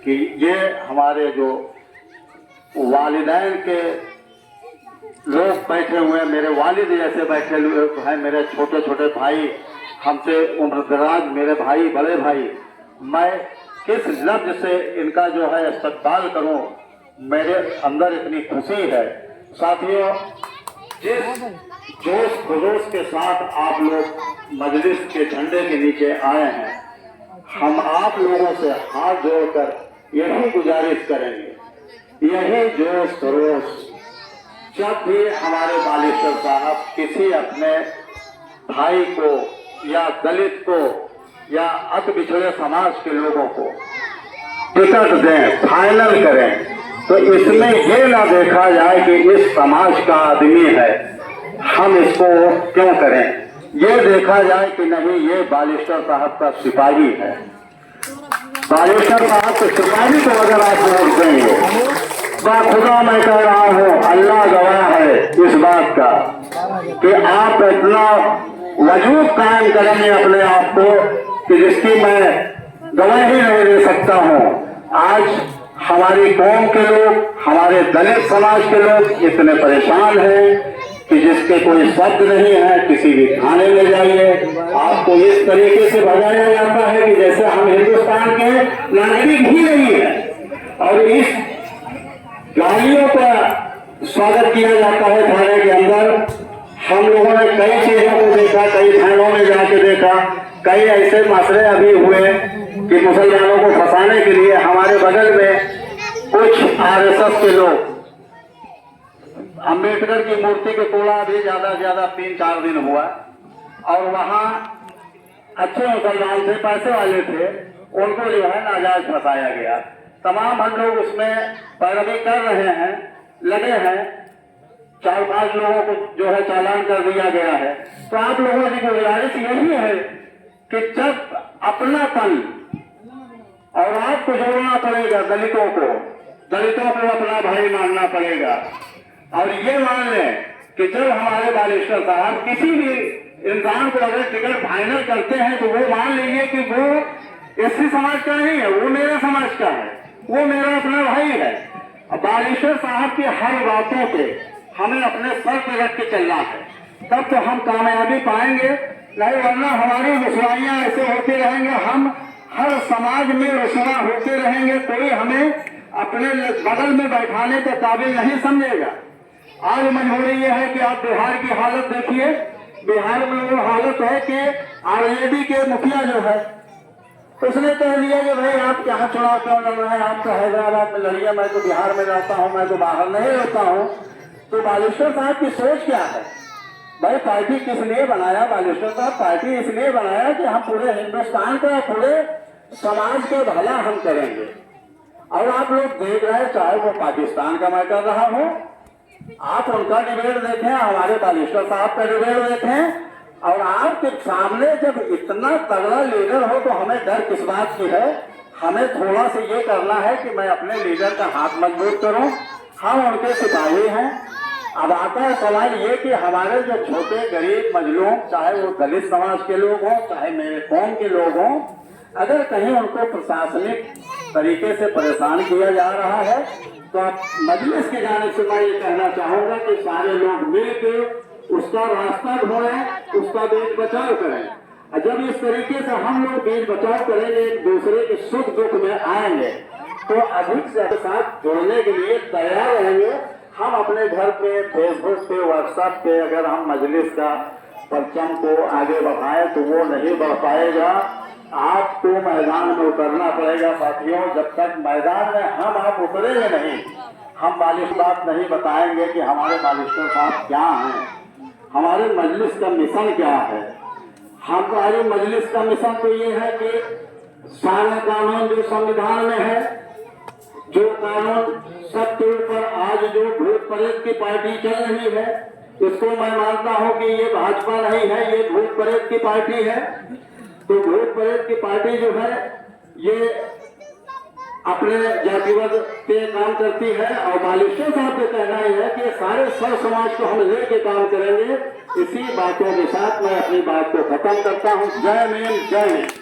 कि ये हमारे जो वालिदैन के लोग बैठे हुए हैं, मेरे वालिद जैसे बैठे हुए हैं, मेरे छोटे छोटे भाई, हमसे उम्रदराज मेरे भाई, बड़े भाई, मैं किस लफ्ज से इनका जो है इस्तकबाल करूं, मेरे अंदर इतनी खुशी है। साथियों, जिस जोश खरोश के साथ आप लोग मजलिस के झंडे के नीचे आए हैं, हम आप लोगों से हाथ जोड़कर यही गुजारिश करेंगे, यही जोश खरोश, जब भी हमारे बालेश्वर साहब किसी अपने भाई को या दलित को या अति पिछड़े समाज के लोगों को टिकट दें, फाइनल करें, तो इसमें ये ना देखा जाए कि इस समाज का आदमी है, हम इसको क्यों करें। ये देखा जाए कि नहीं, ये बालेश्वर साहब का सिपाही है। बालेश्वर साहब के सिपाही को अगर आप वोट देंगे, खुदा मैं कह रहा हूँ, अल्लाह गवाह है इस बात का कि आप इतना वजूद कायम करेंगे अपने आप को कि जिसकी मैं गवाही नहीं दे सकता हूँ। आज हमारी कौम के लोग, हमारे दलित समाज के लोग इतने परेशान हैं कि जिसके कोई शब्द नहीं है। किसी भी थाने में जाइए, आपको इस तरीके से भगाया जाता है कि जैसे हम हिंदुस्तान के नागरिक ही नहीं है, और इस गाड़ियों का स्वागत किया जाता है थाने के अंदर। हम लोगों ने कई चीजों को देखा, कई थानों में जाके देखा, कई ऐसे मसले अभी हुए कि मुसलमानों को फंसाने के लिए हमारे बगल में कुछ आरएसएस के लोग अंबेडकर की मूर्ति के तोड़ा भी ज्यादा से ज्यादा 3-4 दिन हुआ, और वहां अच्छे मुसलमान थे, पैसे वाले थे, उनको जो है नाजायज फंसाया गया। तमाम हम लोग उसमें पैरवी कर रहे हैं, लगे हैं। 4-5 लोगों को जो है चालान कर दिया गया है। तो आप लोगों की गुजारिश यही है कि जब अपनापन, और आपको जोड़ना पड़ेगा दलितों को अपना भाई मानना पड़ेगा, और ये मान लें कि जब हमारे बालेश्वर साहब किसी भी इंसान को अगर टिकट फाइनल करते हैं, तो वो मान लीजिए कि वो एससी समाज का नहीं है, वो मेरे समाज का है, वो मेरा अपना भाई है। बालेश्वर साहब की हर बातों पे हमें अपने सर पे रख के चलना है, तब तो हम कामयाबी पाएंगे। नहीं वरना हमारी रुसवाइयां ऐसे होते रहेंगे, हम हर समाज में रुसवा होते रहेंगे, कोई हमें अपने बगल में बैठाने के काबिल नहीं समझेगा। आज मजबूरी यह है कि आप बिहार की हालत देखिए। बिहार में वो हालत है कि आरजेडी के मुखिया जो है, उसने कह दिया कि भाई आप यहाँ चुनाव क्यों लड़ रहे हैं, आप तो हैदराबाद में लड़िए, मैं तो बिहार में रहता हूँ, मैं तो बाहर नहीं रहता हूँ। तो बालेश्वर साहब की सोच क्या है? भाई पार्टी किस लिए बनाया बालेश्वर साहब? पार्टी इसलिए बनाया कि हम पूरे हिंदुस्तान का, पूरे समाज का भला हम करेंगे। और आप लोग देख रहे हैं, चाहे वो पाकिस्तान का मैं कर रहा हूँ, आप उनका डिबेट देखें, हमारे बालेश्वर साहब का डिबेट देखें, और आपके सामने जब इतना तगड़ा लीडर हो तो हमें डर किस बात की है? हमें थोड़ा सा ये करना है कि मैं अपने लीडर का हाथ मजबूत करूं, हम उनके सिपाही हैं। अब आता है सवाल ये कि हमारे जो छोटे गरीब मजलूम, चाहे वो दलित समाज के लोग हों, चाहे मेरे कौम के लोग हों, अगर कहीं उनको प्रशासनिक तरीके से परेशान किया जा रहा है, तो आप मजलिस की जानिब से मैं ये कहना चाहूंगा कि सारे लोग मिलकर उसका रास्ता ढूंढें, उसका बीच बचाव करें। जब इस तरीके से हम लोग बीच बचाव करेंगे, एक दूसरे के सुख दुख में आएंगे, तो अधिक से अधिक साथ जुड़ने के लिए तैयार रहेंगे। हम अपने घर पे, फेसबुक पे, व्हाट्सएप पे अगर हम मजलिस का परचम को आगे बढ़ाएं तो वो नहीं बढ़ पाएगा। आपको मैदान में उतरना पड़ेगा साथियों। जब तक मैदान में हम आप उतरेंगे नहीं, हम बालिश बात नहीं बताएंगे कि हमारे बालेश्वर साहब क्या हैं, हमारे मजलिस का मिशन क्या है। हमारे मजलिस का मिशन तो ये है कि सारे कानून जो संविधान में है, जो कानून सबके ऊपर आज जो भूत प्रेत की पार्टी चल रही है, इसको मैं मानता हूं कि ये भाजपा नहीं है, ये भूत प्रेत की पार्टी है। तो भूत प्रेत की पार्टी जो है ये अपने जातिवाद पे काम करती है, और बालेश्वर साहब का कहना है कि सारे सर्व समाज को हम लेके काम करेंगे। इसी बातों के साथ मैं अपनी बात को खत्म करता हूँ। जय भीम, जय हिंद।